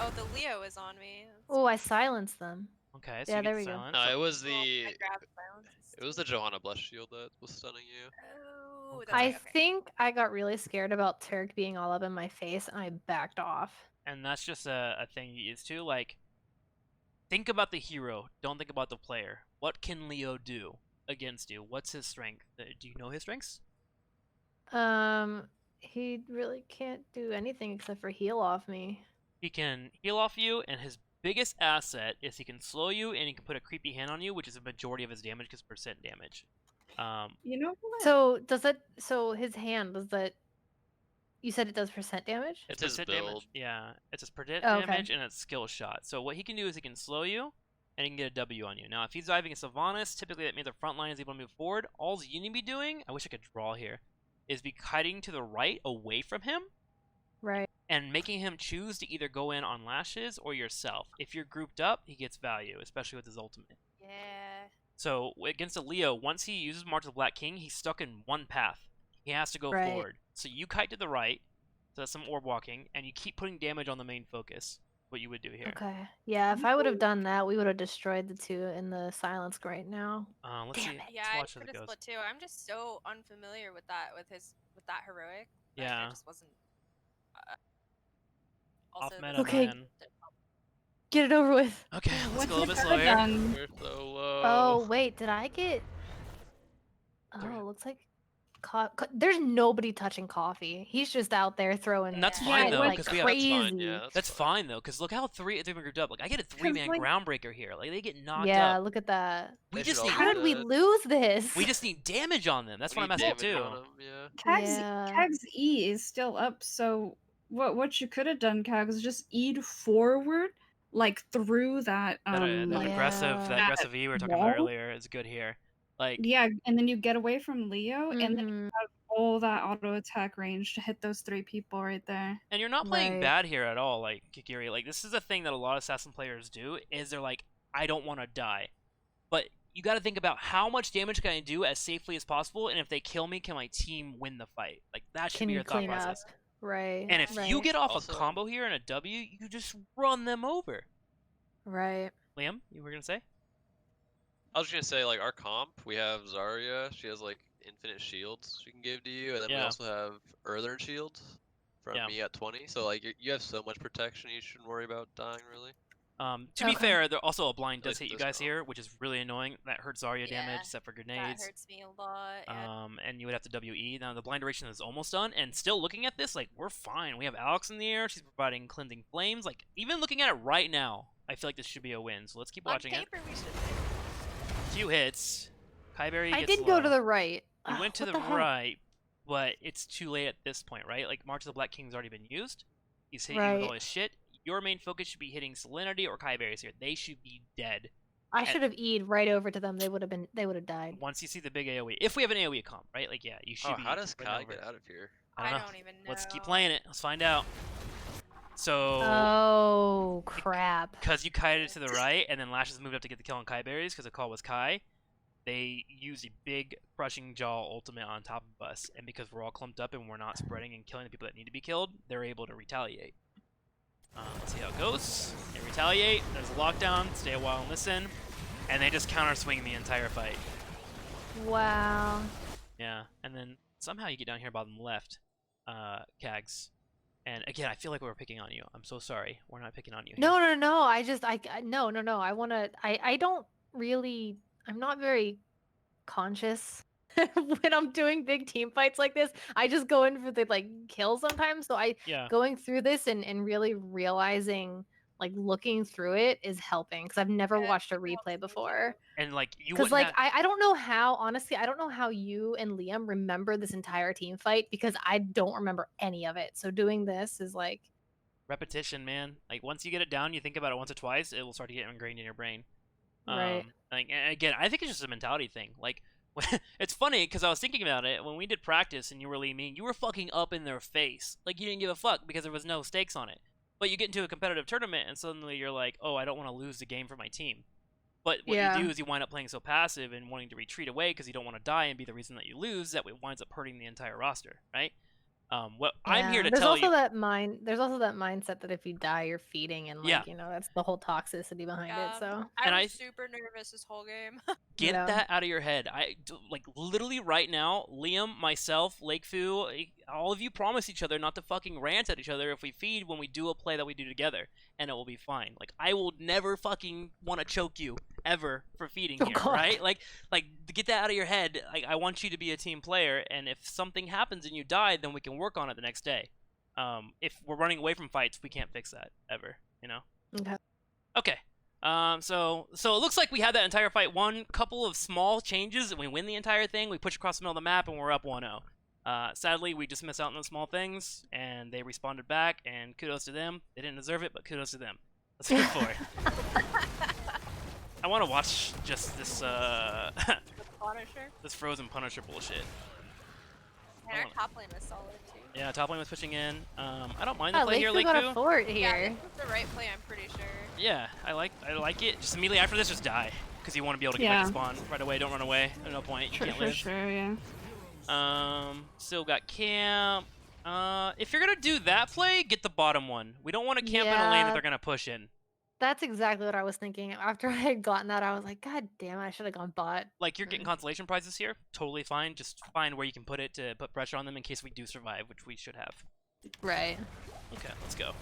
Oh, the Leo is on me. Oh, I silenced them. Okay, so Yeah, you there get we go. silence. No, it was I the grabbed silence. it was the Johanna Blush shield that was stunning you. Oh, that's I right, okay. think I got really scared about Turk being all up in my face, and I backed off. And that's just a thing you use too. Like, think about the hero. Don't think about the player. What can Leo do against you? What's his strength? Do you know his strengths? He really can't do anything except for heal off me. He can heal off you, and his biggest asset is he can slow you, and he can put a creepy hand on you, which is a majority of his damage because percent damage. You know what? So does that? So his hand does that? You said it does percent damage. It's his percent build. damage. Yeah, it's his percent Oh, okay. damage and it's skill shot. So what he can do is he can slow you, and he can get a W on you. Now, if he's driving a Sylvanas, typically that means the front line is able to move forward. All you need to be doing, I wish I could draw here, is be kiting to the right away from him, Right. and making him choose to either go in on Lashes or yourself. If you're grouped up, he gets value, especially with his ultimate. Yeah. So against a Leo, once he uses March of the Black King, he's stuck in one path. He has to go Right. forward. So you kite to the right, so that's some orb walking, and you keep putting damage on the main focus. What you would do here. Okay. Yeah, if I would have done that, we would have destroyed the two in the silence right now. Let's Damn see. it. Yeah, Let's I watch how could it have goes. split too. I'm just so unfamiliar with that, with that heroic. that Yeah. I just wasn't. Off Also, meta, the- Okay. man. Get it over with. Okay, let's What's go a little bit with slower the here. gun? We're so low. Oh, wait, did I get... Sorry. Oh, looks like... There's nobody touching coffee. He's just out there throwing... And that's Yeah, fine it though, was because That's we have. crazy. fine, yeah, That's fine. fine though, because look how they've been grouped up. Like I get a 3-man like- groundbreaker here. Like they get knocked Yeah, up. look at that. We They just should need. all How do did we that. lose this? We just need damage on them. That's We what I'm need asking damage too. on 'em, yeah. Kag's, Yeah. Kag's E is still up, so what you could have done, Cag, is just eat forward, like through that That aggressive Yeah. E we were talking about wall. earlier is good here. Like Yeah, and then you get away from Leo, and then you Mhm. have all that auto attack range to hit those 3 people right there. and you're not playing Right. bad here at all, like Kikiri. Like this is a thing that a lot of assassin players do is they're like, I don't want to die. But you got to think about how much damage can I do as safely as possible, and if they kill me, can my team win the fight? Like that should Can be you your thought clean up? process. Right. And if you right. get off Also- a combo here and a W, you just run them over. Right. Liam, you were gonna say? I was just gonna say, like, our comp, we have Zarya. She has like infinite shields she can give to you, and then we Yeah. also have Earther shields from Yeah. me at 20. So like, you have so much protection, you shouldn't worry about dying really. To be Okay. fair, there also a blind At does least hit you this guys comp. here, which is really annoying. That hurts Zarya Yeah, damage, except for That grenades. hurts me a lot. Yeah. And you would have to WE. Now the blind duration is almost done, and still looking at this, like we're fine. We have Alex in the air. She's providing cleansing flames. Like even looking at it right now, I feel like this should be a win. So let's keep On watching it. paper, we should win. Few hits. Kyberry I gets did go to low. the right. You Ugh, went to what the heck? right, but it's too late at this point, right? Like March of the Black King's already been used. He's hitting you with all Right. his shit. Your main focus should be hitting Salinity or Kyberries here. They should be dead. I should have E'd right over to them. They would have died. Once you see the big AoE. If we have an AoE comp, right? Like, yeah, you should Oh, be. how does running Kai over get it. out of here? I don't know. don't even know. Let's keep playing it. Let's find out. So, Oh crap! because you kited to the right, and then Lashes moved up to get the kill on Kyberries because the call was Kai, they use a big crushing jaw ultimate on top of us, and because we're all clumped up and we're not spreading and killing the people that need to be killed, they're able to retaliate. Let's see how it goes. They retaliate. There's a lockdown. Stay a while and listen, and they just counter swing the entire fight. Wow. Yeah, and then somehow you get down here bottom left, Kags. And again, I feel like we're picking on you. I'm so sorry. We're not picking on you. No. No. I wanna. I don't really. I'm not very conscious when I'm doing big team fights like this. I just go in for the like kill sometimes. So Yeah. going through this and really realizing, like looking through it is helping because I've never Yeah, watched a it helps me replay before. And like you Because wouldn't like have... I don't know how, honestly, I don't know how you and Liam remember this entire team fight because I don't remember any of it. So doing this is like repetition, man. Like once you get it down, you think about it once or twice, it will start to get ingrained in your brain. Right. Like, and again, I think it's just a mentality thing. Like, it's funny because I was thinking about it when we did practice and you were really mean. You were fucking up in their face, like you didn't give a fuck because there was no stakes on it. But you get into a competitive tournament and suddenly you're like, oh, I don't want to lose the game for my team. But what Yeah. you do is you wind up playing so passive and wanting to retreat away because you don't want to die and be the reason that you lose. That it winds up hurting the entire roster, right? What I'm here to there's tell also you. there's also that mindset that if you die, you're feeding, and like Yeah. that's the whole toxicity behind Yeah. it. So And I I was super nervous this whole game. Get Yeah. that out of your head. Like literally right now, Liam, myself, Lakefu, all of you promise each other not to fucking rant at each other if we feed when we do a play that we do together, and it will be fine. Like I will never fucking want to choke you ever for feeding Oh, here, God. right? Like get that out of your head. Like I want you to be a team player, and if something happens and you die, then we can work on it the next day. If we're running away from fights, we can't fix that ever. You know? okay. Okay. So it looks like we had that entire fight. One couple of small changes, and we win the entire thing. We push across the middle of the map, and we're up 1-0. Sadly, we just miss out on the small things, and they responded back, and kudos to them. They didn't deserve it, but kudos to them. Let's go for it. I want to watch just this, The Punisher. this Frozen Punisher bullshit. And our Oh. top lane was solid too. Yeah, top lane was pushing in. I don't mind the Oh, play here, Lakeview got a Lakeview. fort Yeah, here. this was the right play. I'm pretty sure. Yeah, I like it. Just immediately after this, just die. Because you want to be able to get back to spawn right away. Don't run away. There's no point. You can't For live. sure, yeah. Still got camp. If you're gonna do that play, get the bottom one. We don't want to camp in a lane that Yeah. they're gonna push in. That's exactly what I was thinking. After I had gotten that, I was like, God damn it, I should have gone bot. Like you're getting consolation prizes here, totally fine. Just find where you can put it to put pressure on them in case we do survive, which we should have. Right. Okay, let's go.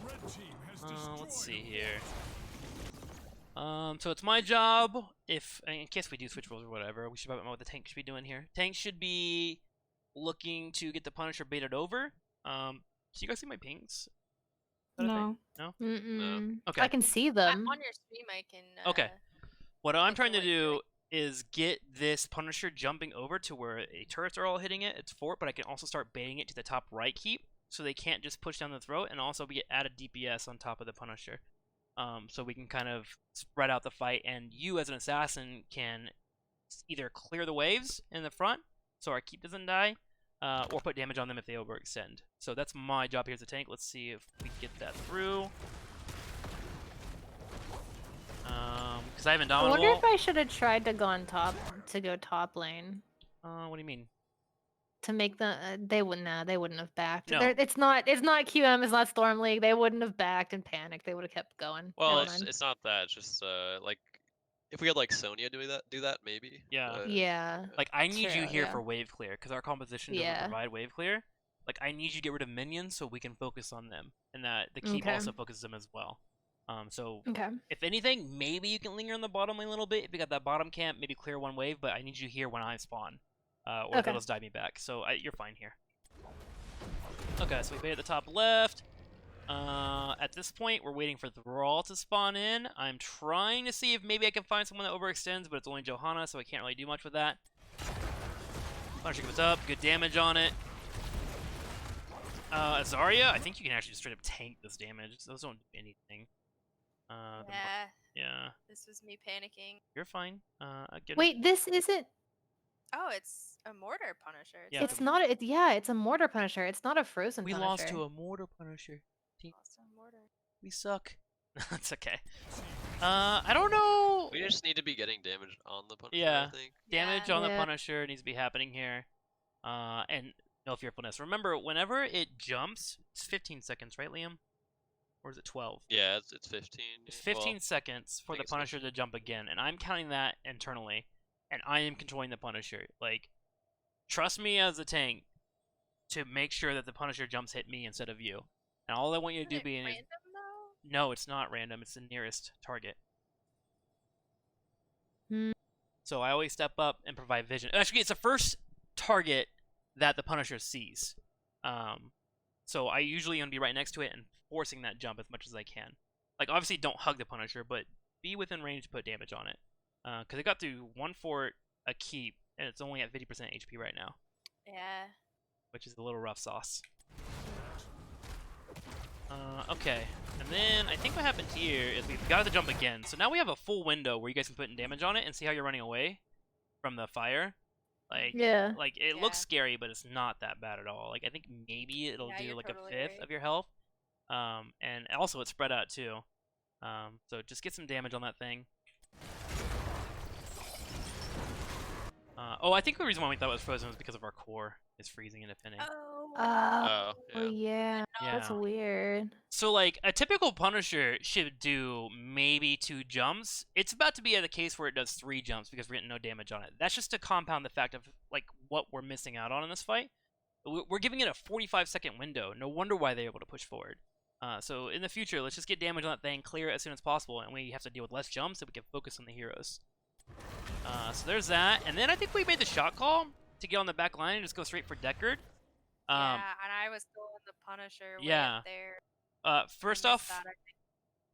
Red team has destroyed Let's see here. So it's my job. If in case we do switch roles or whatever, we should talk about what the tank should be doing here. Tank should be looking to get the Punisher baited over. So you guys see my pings? Is that a thing? No. Mm-mm. Okay. I can see them. On your stream, I can. Okay. What I'm Take a trying to look do is get this Punisher jumping over to where a turrets are all hitting it. It's fort, but I can also start baiting it to the top right keep, so they can't just push down the throat, and also we get added DPS on top of the Punisher. So we can kind of spread out the fight, and you as an assassin can either clear the waves in the front, so our keep doesn't die, or put damage on them if they overextend. So that's my job here as a tank. Let's see if we get that through. Because I haven't I dominated. wonder if I should have tried to go on top to go top lane What do you mean? to make the they wouldn't have backed. No. It's not QM, it's not Storm League. They wouldn't have backed and panicked. They would have kept going. Well, Never mind. it's not that. It's just like if we had like Sonya do that maybe. Yeah. But, Yeah. Like, I need you True, here yeah. for wave clear, because our composition doesn't Yeah. provide wave clear. Like, I need you to get rid of minions so we can focus on them, and that the keep Okay. also focuses them as well. So Okay. if anything, maybe you can linger on the bottom lane a little bit. If you got that bottom camp, maybe clear one wave, but I need you here when I spawn, or Okay. they'll just dive me back. So you're fine here. Okay, so we bait at the top left. At this point, we're waiting for Thrall to spawn in. I'm trying to see if maybe I can find someone that overextends, but it's only Johanna, so I can't really do much with that. Punisher goes up, good damage on it. Zarya, I think you can actually just straight up tank this damage. Those don't do anything. Yeah, Yeah, this was me panicking. you're fine. Again, Wait, this isn't. Oh, it's a mortar Punisher. Yeah. It's not. It's a mortar Punisher. It's not a frozen we Punisher. lost to a mortar Punisher. Lost a mortar. We suck. That's okay. I don't know. we just need to be getting damage on the Punisher. Yeah. I think. Damage Yeah. on the Yeah. Punisher needs to be happening here. And no fearfulness. Remember, whenever it jumps, it's 15 seconds, right, Liam? Or is it 12? Yeah, it's 15. It's yeah. 15 Well, seconds for think the it's Punisher to jump again, and I'm counting that internally, and I am controlling the Punisher. Like, trust me as a tank to make sure that the Punisher jumps hit me instead of you. And all I want you to Isn't do it being random though? no, it's not random. It's the nearest target. Hmm. So I always step up and provide vision. Actually, it's the first target that the Punisher sees. So I usually want to be right next to it and forcing that jump as much as I can. Like, obviously, don't hug the Punisher, but be within range to put damage on it. Because it got through one fort, a keep, and it's only at 50% HP right now, Yeah. which is a little rough sauce. Okay, and then I think what happened here is we've got to jump again. So now we have a full window where you guys can put in damage on it and see how you're running away from the fire. Like, Yeah. like it looks Yeah. scary, but it's not that bad at all. Like, I think maybe it'll Yeah, do you're like totally a fifth right. of your health. And also it's spread out too. So just get some damage on that thing. Oh, I think the reason why we thought it was frozen was because of our core is freezing and defending. Oh. Oh, yeah. yeah. That's Yeah. weird. So, like, a typical Punisher should do maybe 2 jumps. It's about to be at a case where it does 3 jumps because we're getting no damage on it. That's just to compound the fact of, like, what we're missing out on in this fight. We're giving it a 45-second window. No wonder why they're able to push forward. So, in the future, let's just get damage on that thing, clear it as soon as possible, and we have to deal with less jumps so we can focus on the heroes. So there's that. And then I think we made the shot call to get on the back line and just go straight for Deckard. Yeah, and I was still in the Punisher way yeah. up there. First I missed off, that,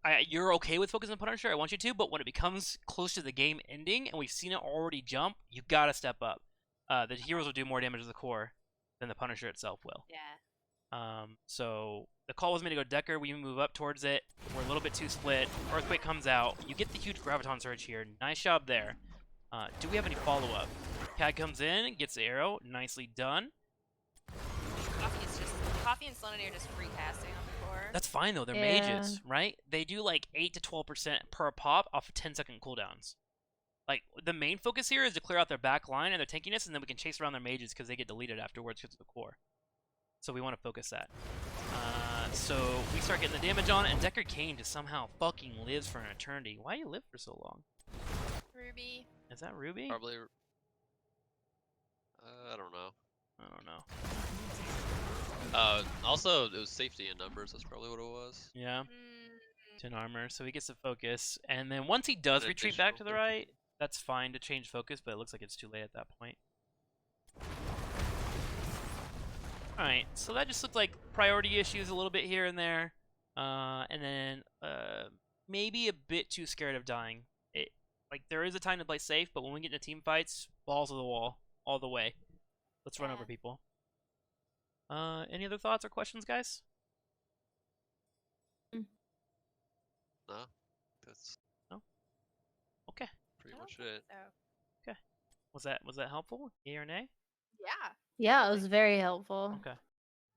I think. you're okay with focusing on Punisher, I want you to, but when it becomes close to the game ending and we've seen it already jump, you gotta step up. The heroes will do more damage to the core than the Punisher itself will. Yeah. So the call was made to go Decker. We move up towards it. We're a little bit too split. Earthquake comes out. You get the huge graviton surge here. Nice job there. Do we have any follow-up? Cad comes in, gets the arrow. Nicely done. Coffee and Selenity are just free casting on the core. That's fine though. They're Yeah. mages, right? They do like 8 to 12% per pop off of 10-second cooldowns. Like, the main focus here is to clear out their back line and their tankiness, and then we can chase around their mages because they get deleted afterwards because of the core. So we want to focus that. So we start getting the damage on it, and Deckard Cain just somehow fucking lives for an eternity. Why do you live for so long? Ruby. Is that Ruby? Probably. I don't know. I don't know. Also, it was safety in numbers. That's probably what it was. Yeah, Mm, 10 armor, so he gets to focus. And then once he does An retreat back to the additional right, that's fine to change focus, but it looks like it's too late at that point. Alright, so that just looked like priority issues a little bit here and there. And then maybe a bit too scared of dying. Like there is a time to play safe, but when we get into team fights, balls to the wall, all the way. Let's run over Yeah. people. Any other thoughts or questions, guys? No, that's No. Okay. pretty I don't much think it. so. Was that helpful? Yay or nay? Yeah. Yeah, it totally. was very helpful. Okay.